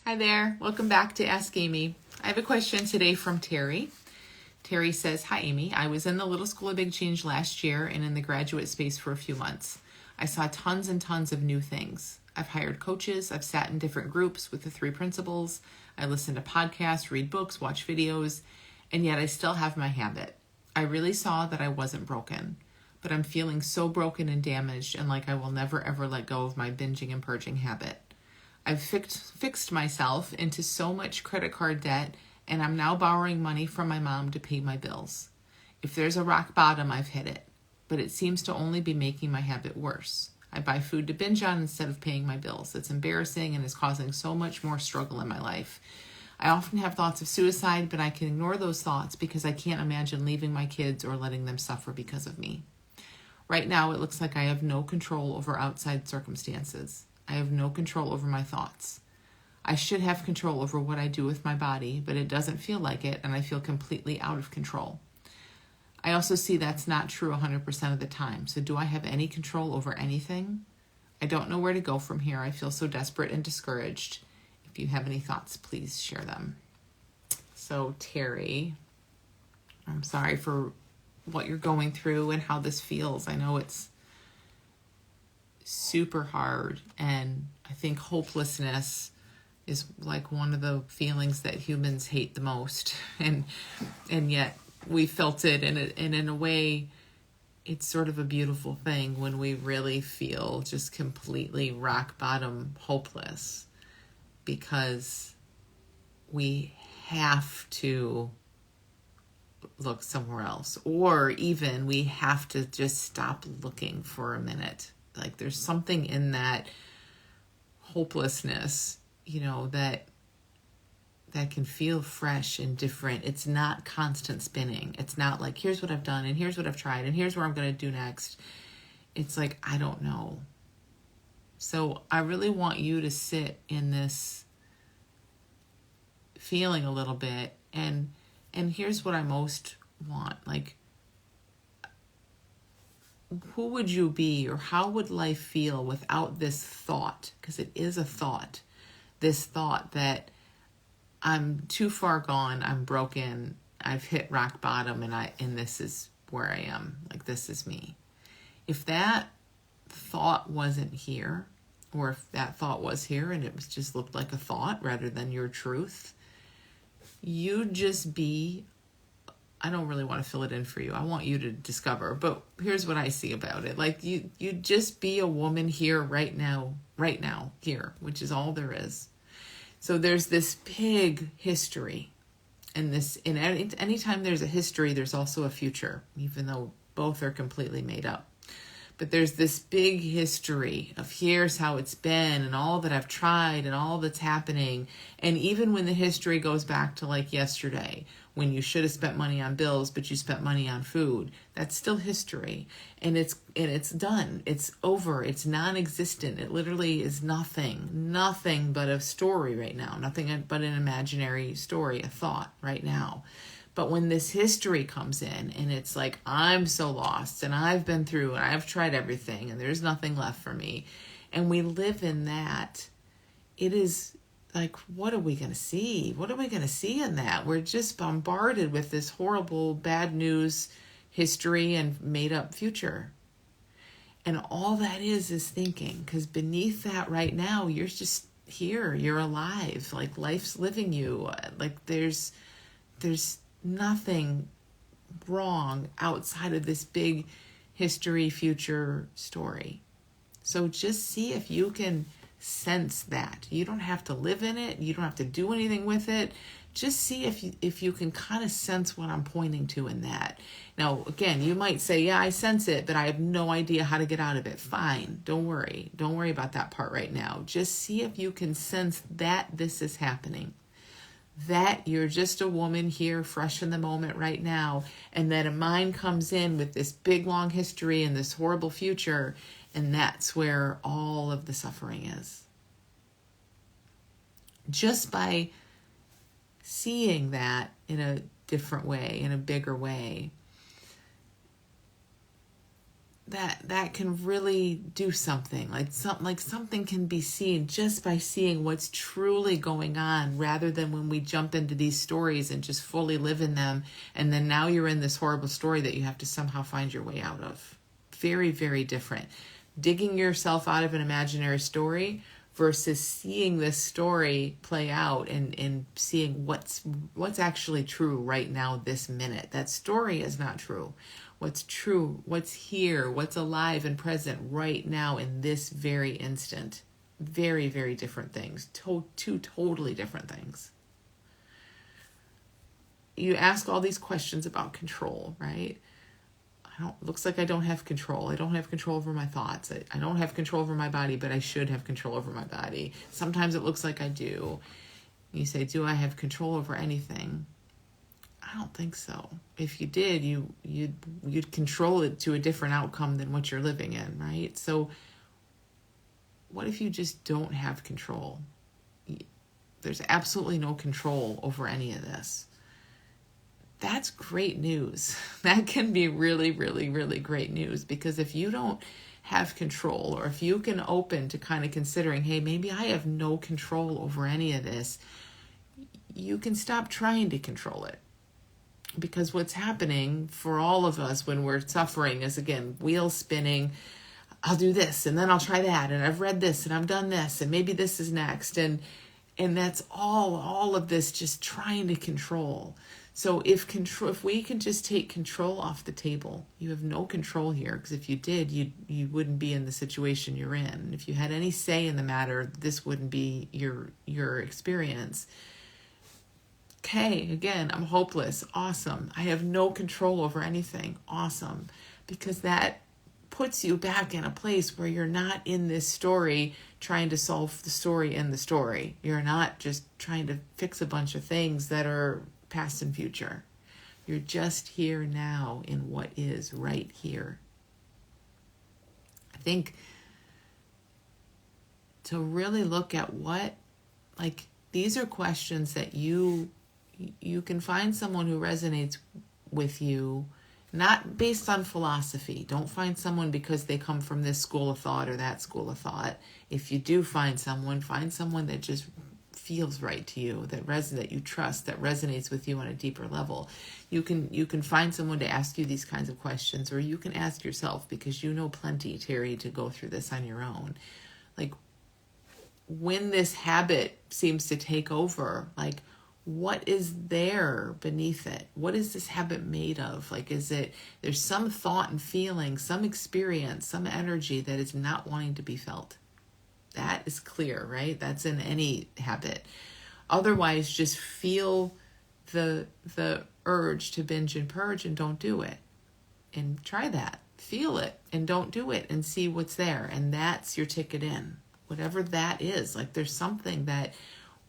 Hi there. Welcome back to Ask Amy. I have a question today from Teri. Teri says, "Hi Amy, I was in the Little School of Big Change last year and in the graduate space for a few months. I saw tons and tons of new things. I've hired coaches, I've sat in different groups with the 3 principles, I listen to podcasts, read books, watch videos, and yet I still have my habit. I really saw that I wasn't broken, but I'm feeling so broken and damaged and like I will never ever let go of my binging and purging habit. I've fixed myself into so much credit card debt, and I'm now borrowing money from my mom to pay my bills. If there's a rock bottom, I've hit it, but it seems to only be making my habit worse. I buy food to binge on instead of paying my bills. It's embarrassing and is causing so much more struggle in my life. I often have thoughts of suicide, but I can ignore those thoughts because I can't imagine leaving my kids or letting them suffer because of me. Right now, it looks like I have no control over outside circumstances. I have no control over my thoughts. I should have control over what I do with my body, but it doesn't feel like it, and I feel completely out of control. I also see that's not true 100% of the time. So do I have any control over anything? I don't know where to go from here. I feel so desperate and discouraged. If you have any thoughts, please share them." So Teri, I'm sorry for what you're going through and how this feels. I know it's super hard, and I think hopelessness is like one of the feelings that humans hate the most, and yet we felt it, and in a way it's sort of a beautiful thing when we really feel just completely rock bottom hopeless, because we have to look somewhere else, or even we have to just stop looking for a minute. Like there's something in that hopelessness, that can feel fresh and different. It's not constant spinning. It's not like, here's what I've done and here's what I've tried and here's what I'm going to do next. It's like, I don't know. So I really want you to sit in this feeling a little bit, and here's what I most want. Like, who would you be, or how would life feel without this thought? Because it is a thought. This thought that I'm too far gone, I'm broken, I've hit rock bottom, and this is where I am. Like, this is me. If that thought wasn't here, or if that thought was here and it was just looked like a thought rather than your truth, you'd just be, I don't really want to fill it in for you. I want you to discover, but here's what I see about it. Like you'd just be a woman here right now, here, which is all there is. So there's this big history, and anytime there's a history, there's also a future, even though both are completely made up. But there's this big history of here's how it's been and all that I've tried and all that's happening. And even when the history goes back to like yesterday, when you should have spent money on bills, but you spent money on food, that's still history. And it's done. It's over. It's non-existent. It literally is nothing but a story right now. Nothing but an imaginary story, a thought right now. But when this history comes in and it's like, I'm so lost and I've been through and I've tried everything and there's nothing left for me, and we live in that, it is like, what are we going to see? What are we going to see in that? We're just bombarded with this horrible, bad news history and made up future. And all that is thinking, because beneath that right now, you're just here, you're alive, like life's living you. Like there's nothing wrong outside of this big history, future story. So just see if you can sense that. You don't have to live in it. You don't have to do anything with it. Just see if you can kind of sense what I'm pointing to in that. Now, again, you might say, yeah, I sense it, but I have no idea how to get out of it. Fine. Don't worry. Don't worry about that part right now. Just see if you can sense that this is happening. That you're just a woman here, fresh in the moment right now, and that a mind comes in with this big, long history and this horrible future, and that's where all of the suffering is. Just by seeing that in a different way, in a bigger way, that can really do something. Like something can be seen just by seeing what's truly going on, rather than when we jump into these stories and just fully live in them, and then now you're in this horrible story that you have to somehow find your way out of. Very, very different. Digging yourself out of an imaginary story versus seeing this story play out and seeing what's actually true right now, this minute. That story is not true. What's true, what's here, what's alive and present right now in this very instant. Very, very different things. Two totally different things. You ask all these questions about control, right? Looks like I don't have control. I don't have control over my thoughts. I don't have control over my body, but I should have control over my body. Sometimes it looks like I do. You say, do I have control over anything? I don't think so. If you did, you'd control it to a different outcome than what you're living in, right? So what if you just don't have control? There's absolutely no control over any of this. That's great news. That can be really, really, really great news, because if you don't have control, or if you can open to kind of considering, hey, maybe I have no control over any of this, you can stop trying to control it. Because what's happening for all of us when we're suffering is, again, wheels spinning. I'll do this, and then I'll try that, and I've read this, and I've done this, and maybe this is next. And that's all of this just trying to control. So if we can just take control off the table, you have no control here, because if you did, you wouldn't be in the situation you're in. If you had any say in the matter, this wouldn't be your experience. Okay, again, I'm hopeless. Awesome. I have no control over anything. Awesome. Because that puts you back in a place where you're not in this story trying to solve the story in the story. You're not just trying to fix a bunch of things that are past and future. You're just here now in what is right here. I think to really look at these are questions that you can find someone who resonates with you, not based on philosophy. Don't find someone because they come from this school of thought or that school of thought. If you do find someone that just feels right to you, that you trust, that resonates with you on a deeper level. You can find someone to ask you these kinds of questions, or you can ask yourself, because you know plenty, Teri, to go through this on your own. Like, when this habit seems to take over, like, what is there beneath it? What is this habit made of? Like, there's some thought and feeling, some experience, some energy that is not wanting to be felt. That is clear, right? That's in any habit. Otherwise, just feel the urge to binge and purge and don't do it. And try that. Feel it and don't do it, and see what's there. And that's your ticket in. Whatever that is. Like, there's something that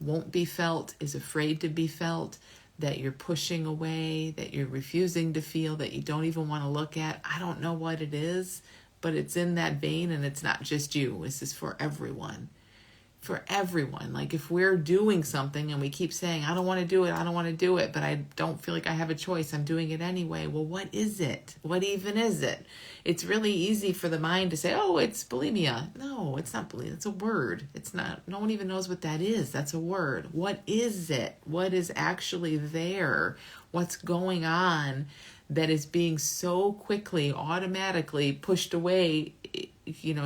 won't be felt, is afraid to be felt, that you're pushing away, that you're refusing to feel, that you don't even want to look at. I don't know what it is, but it's in that vein, and it's not just you. This is for everyone. For everyone. Like, if we're doing something and we keep saying, I don't want to do it, but I don't feel like I have a choice, I'm doing it anyway. Well, what is it? What even is it? It's really easy for the mind to say, oh, it's bulimia. No, it's not bulimia. It's a word. It's not. No one even knows what that is. That's a word. What is it? What is actually there? What's going on that is being so quickly, automatically pushed away,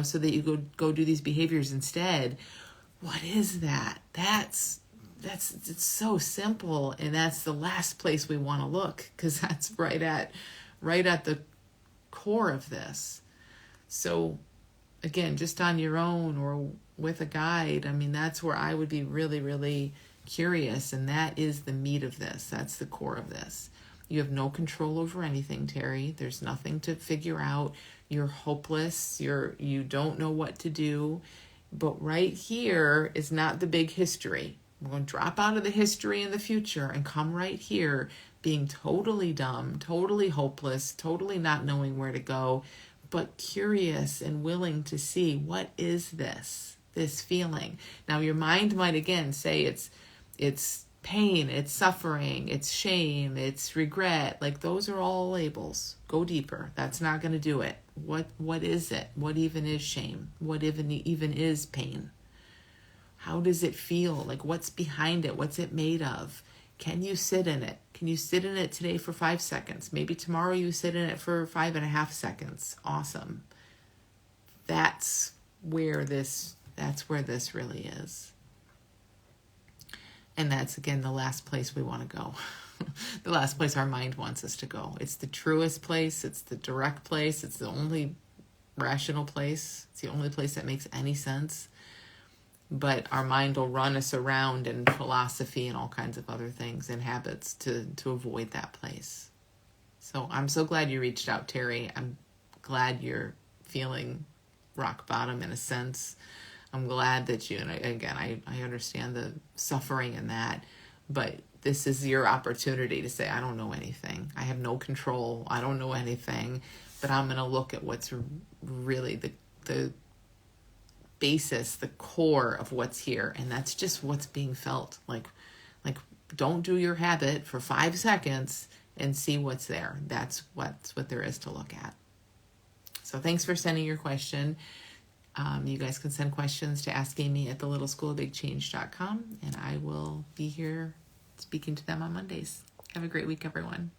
so that you go do these behaviors instead? What is that? It's so simple, and that's the last place we want to look, because that's right at the core of this. So again, just on your own or with a guide, I mean, that's where I would be really, really curious, and that is the meat of this. That's the core of this. You have no control over anything, Teri. There's nothing to figure out. You're hopeless. You don't know what to do. But right here is not the big history. We're going to drop out of the history in the future and come right here, being totally dumb, totally hopeless, totally not knowing where to go, but curious and willing to see, what is this feeling? Now, your mind might again say it's pain, it's suffering, it's shame, it's regret. Like, those are all labels. Go deeper. That's not going to do it. What is it? What even is shame? What even is pain? How does it feel? Like, what's behind it? What's it made of? Can you sit in it? Can you sit in it today for 5 seconds? Maybe tomorrow you sit in it for 5.5 seconds. Awesome. That's where this really is. And that's, again, the last place we want to go. The last place our mind wants us to go. It's the truest place. It's the direct place. It's the only rational place. It's the only place that makes any sense. But our mind will run us around in philosophy and all kinds of other things and habits to avoid that place. So I'm so glad you reached out, Teri. I'm glad you're feeling rock bottom in a sense. I'm glad that you, and again, I understand the suffering in that, but this is your opportunity to say, I don't know anything. I have no control. I don't know anything, but I'm going to look at what's really the basis, the core of what's here. And that's just what's being felt. Like don't do your habit for 5 seconds and see what's there. That's what there is to look at. So thanks for sending your question. You guys can send questions to askamy@thelittleschoolofbigchange.com, and I will be here speaking to them on Mondays. Have a great week, everyone.